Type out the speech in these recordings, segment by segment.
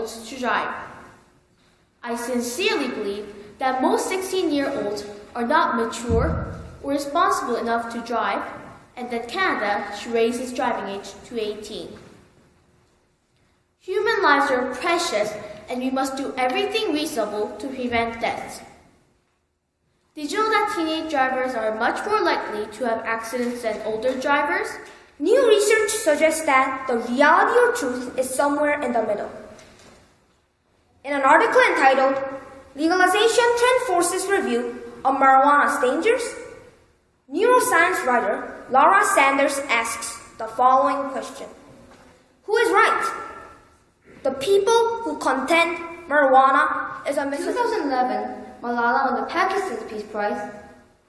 year-olds to drive. I sincerely believe that most 16-year-olds are not mature or responsible enough to drive, and that Canada should raise its driving age to 18. Human lives are precious, and we must do everything reasonable to prevent deaths. Did you know that teenage drivers are much more likely to have accidents than older drivers? New research suggests that the reality or truth is somewhere in the middle. In an article entitled Legalization Trend Forces Review on Marijuana's Dangers, neuroscience writer Laura Sanders asks the following question: who is right? The people who contend marijuana is a In 2011, Malala won the Pakistan's Peace Prize,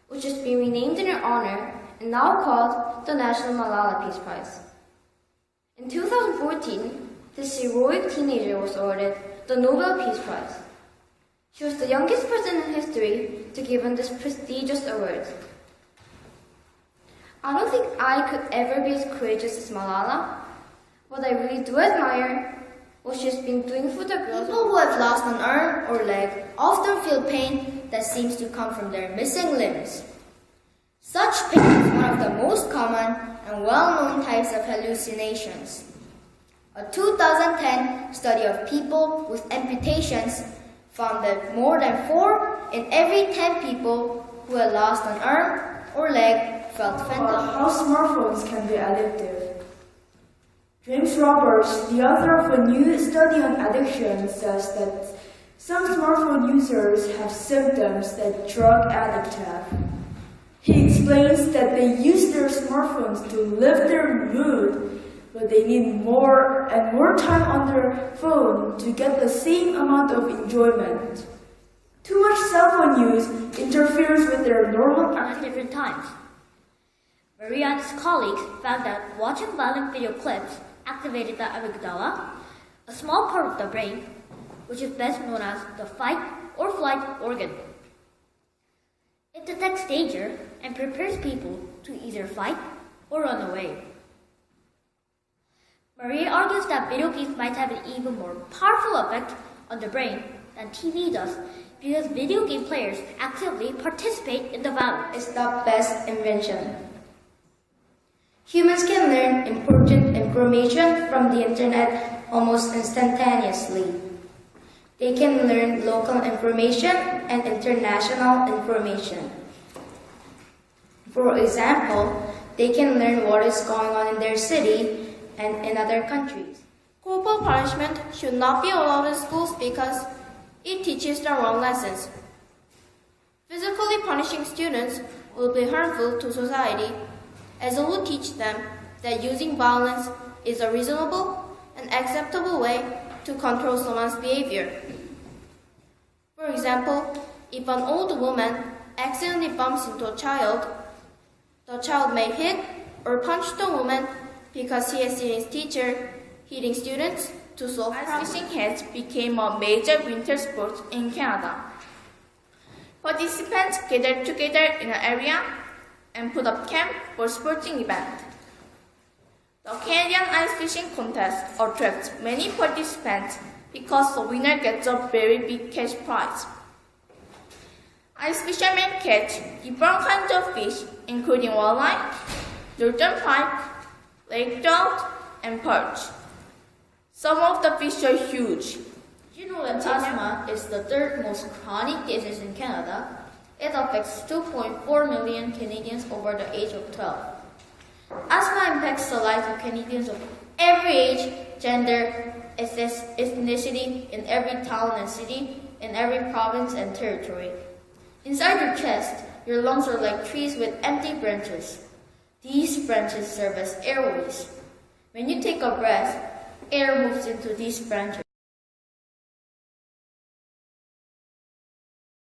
which has been renamed in her honor and now called the National Malala Peace Prize. In 2014, this heroic teenager was awarded the Nobel Peace Prize. She was the youngest person in history to be given this prestigious award. I don't think I could ever be as courageous as Malala, but I really do admire what she's been doing for the girls. People who have lost an arm or leg often feel pain that seems to come from their missing limbs. Such pain is one of the most common and well-known types of hallucinations. A 2010 study of people with amputations found that more than 4 in every 10 people who had lost an arm or leg felt phantom. How smartphones can be addictive. James Roberts, the author of a new study on addiction, says that some smartphone users have symptoms that drug addicts have. He explains that they use their smartphones to lift their mood, but they need more and more time on their phone to get the same amount of enjoyment. Too much cell phone use interferes with their normal at different times. Maria and his colleagues found that watching violent video clips activated the amygdala, a small part of the brain, which is best known as the fight or flight organ. It detects danger and prepares people to either fight or run away. Maria argues that video games might have an even more powerful effect on the brain than TV does because video game players actively participate in the violence. It's the best invention. Humans can learn important information from the internet almost instantaneously. They can learn local information and international information. For example, they can learn what is going on in their city and in other countries. Corporal punishment should not be allowed in schools because it teaches the wrong lessons. Physically punishing students will be harmful to society, as it will teach them that using violence is a reasonable and acceptable way to control someone's behavior. For example, if an old woman accidentally bumps into a child, the child may hit or punch the woman because he has seen his teacher hitting students to solve problems. Ice fishing has become a major winter sport in Canada. Participants gather together in an area and put up camp for sporting event. The Canadian ice fishing contest attracts many participants because the winner gets a very big cash prize. Ice fishermen catch different kinds of fish, including walleye, northern pike, lake trout, and perch. Some of the fish are huge. You know that asthma is the third most chronic disease in Canada. It affects 2.4 million Canadians over the age of 12. Asthma impacts the lives of Canadians of every age, gender, ethnicity, in every town and city, in every province and territory. Inside your chest, your lungs are like trees with empty branches. These branches serve as airways. When you take a breath, air moves into these branches.